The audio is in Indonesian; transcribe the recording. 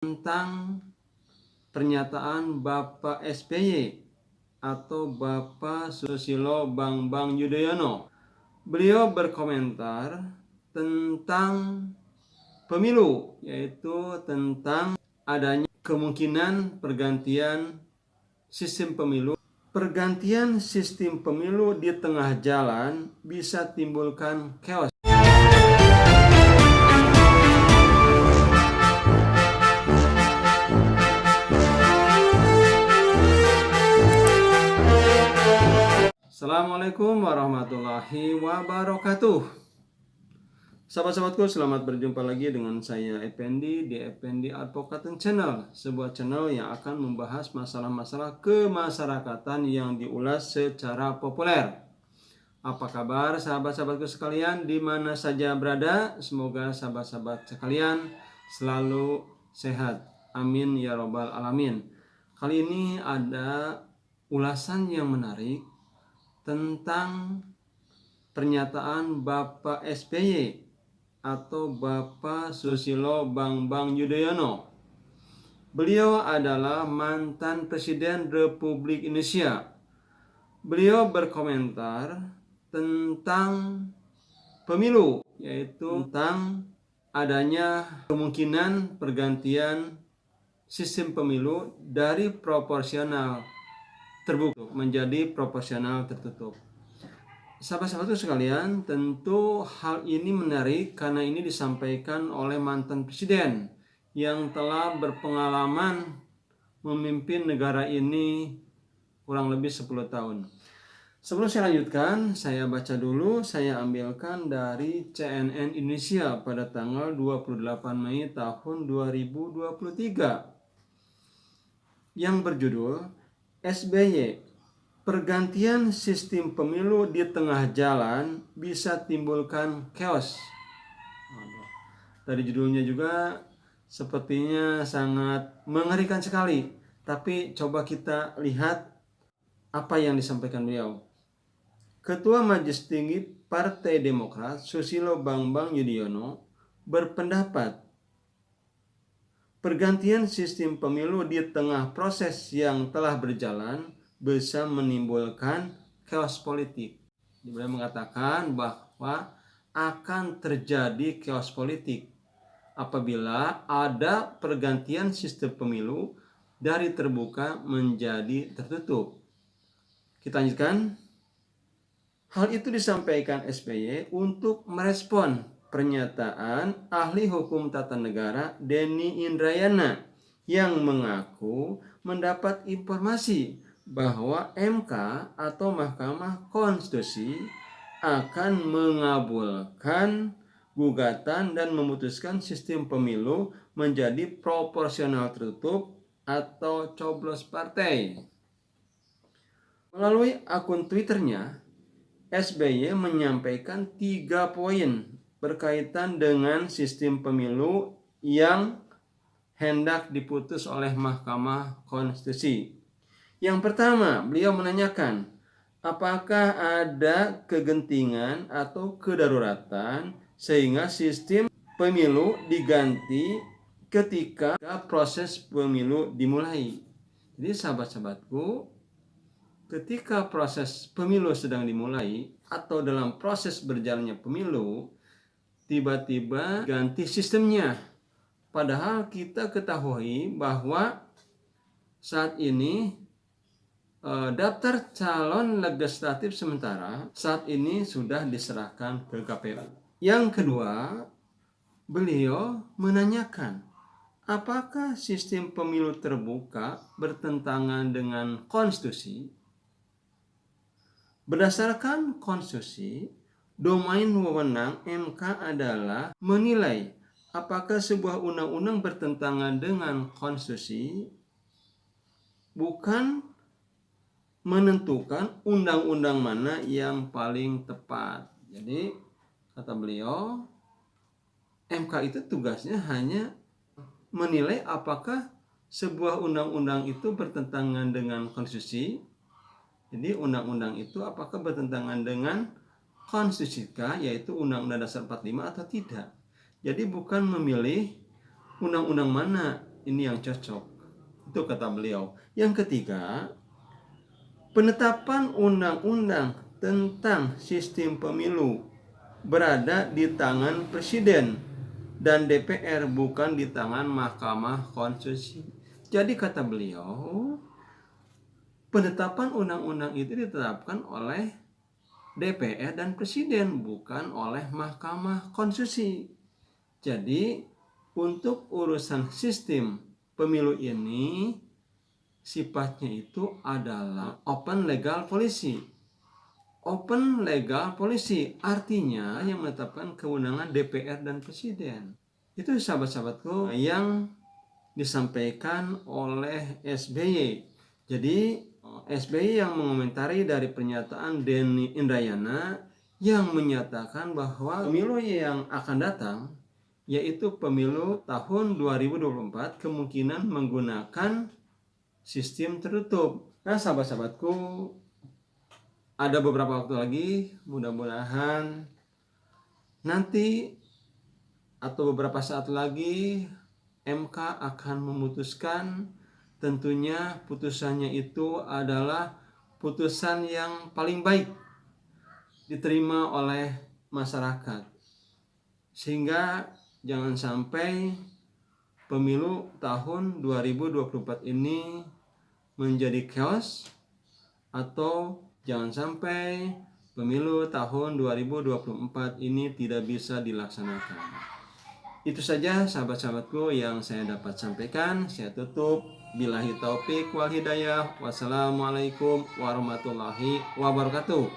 tentang pernyataan Bapak SBY atau Bapak Susilo Bambang Yudhoyono. Beliau berkomentar tentang pemilu, yaitu tentang adanya kemungkinan pergantian sistem pemilu. Pergantian sistem pemilu di tengah jalan bisa timbulkan chaos. Assalamualaikum warahmatullahi wabarakatuh. Sahabat-sahabatku, selamat berjumpa lagi dengan saya Effendi di Effendi Advocaten Channel, sebuah channel yang akan membahas masalah-masalah kemasyarakatan yang diulas secara populer. Apa kabar sahabat-sahabatku sekalian di mana saja berada? Semoga sahabat-sahabat sekalian selalu sehat. Amin ya robbal alamin. Kali ini ada ulasan yang menarik tentang pernyataan Bapak SBY atau Bapak Susilo Bambang Yudhoyono. Beliau adalah mantan Presiden Republik Indonesia. Beliau berkomentar tentang pemilu, yaitu tentang adanya kemungkinan pergantian sistem pemilu dari proporsional terbuka menjadi proporsional tertutup. Sahabat-sahabatku sekalian, tentu hal ini menarik karena ini disampaikan oleh mantan presiden yang telah berpengalaman memimpin negara ini kurang lebih 10 tahun. Sebelum saya lanjutkan, saya baca dulu, saya ambilkan dari CNN Indonesia pada tanggal 28 Mei tahun 2023 yang berjudul SBY, pergantian sistem pemilu di tengah jalan bisa timbulkan chaos. Dari judulnya juga sepertinya sangat mengerikan sekali. Tapi coba kita lihat apa yang disampaikan beliau. Ketua Majelis Tinggi Partai Demokrat Susilo Bambang Yudhoyono berpendapat pergantian sistem pemilu di tengah proses yang telah berjalan bisa menimbulkan chaos politik. Beliau mengatakan bahwa akan terjadi chaos politik apabila ada pergantian sistem pemilu dari terbuka menjadi tertutup. Kita lanjutkan. Hal itu disampaikan SBY untuk merespon pernyataan ahli hukum tata negara Denny Indrayana yang mengaku mendapat informasi bahwa MK atau Mahkamah Konstitusi akan mengabulkan gugatan dan memutuskan sistem pemilu menjadi proporsional tertutup atau coblos partai. Melalui akun Twitternya, SBY menyampaikan 3 poin berkaitan dengan sistem pemilu yang hendak diputus oleh Mahkamah Konstitusi. Yang pertama, beliau menanyakan, apakah ada kegentingan atau kedaruratan sehingga sistem pemilu diganti ketika proses pemilu dimulai. Jadi sahabat-sahabatku, ketika proses pemilu sedang dimulai atau dalam proses berjalannya pemilu, tiba-tiba ganti sistemnya. Padahal kita ketahui bahwa saat ini daftar calon legislatif sementara saat ini sudah diserahkan ke KPU. Yang kedua, beliau menanyakan, apakah sistem pemilu terbuka bertentangan dengan konstitusi? Berdasarkan konstitusi, domain wewenang MK adalah menilai apakah sebuah undang-undang bertentangan dengan konstitusi, bukan menentukan undang-undang mana yang paling tepat. Jadi, kata beliau, MK itu tugasnya hanya menilai apakah sebuah undang-undang itu bertentangan dengan konstitusi. Jadi undang-undang itu apakah bertentangan dengan konstitusi, yaitu Undang-Undang Dasar 45 atau tidak. Jadi bukan memilih undang-undang mana ini yang cocok. Itu kata beliau. Yang ketiga, penetapan undang-undang tentang sistem pemilu berada di tangan Presiden dan DPR, bukan di tangan Mahkamah Konstitusi. Jadi kata beliau, penetapan undang-undang itu ditetapkan oleh DPR dan Presiden, bukan oleh Mahkamah Konstitusi. Jadi untuk urusan sistem pemilu ini sifatnya itu adalah open legal policy. Open legal policy artinya yang menetapkan kewenangan DPR dan Presiden. Itu sahabat-sahabatku yang disampaikan oleh SBY. Jadi SBY yang mengomentari dari pernyataan Denny Indrayana yang menyatakan bahwa pemilu yang akan datang, yaitu pemilu tahun 2024, kemungkinan menggunakan sistem tertutup. Nah sahabat-sahabatku, ada beberapa waktu lagi, mudah-mudahan nanti atau beberapa saat lagi MK akan memutuskan. Tentunya putusannya itu adalah putusan yang paling baik diterima oleh masyarakat, sehingga jangan sampai pemilu tahun 2024 ini menjadi chaos, atau jangan sampai pemilu tahun 2024 ini tidak bisa dilaksanakan. Itu saja sahabat-sahabatku yang saya dapat sampaikan. Saya tutup. Billahi taufik wal hidayah. Wassalamualaikum warahmatullahi wabarakatuh.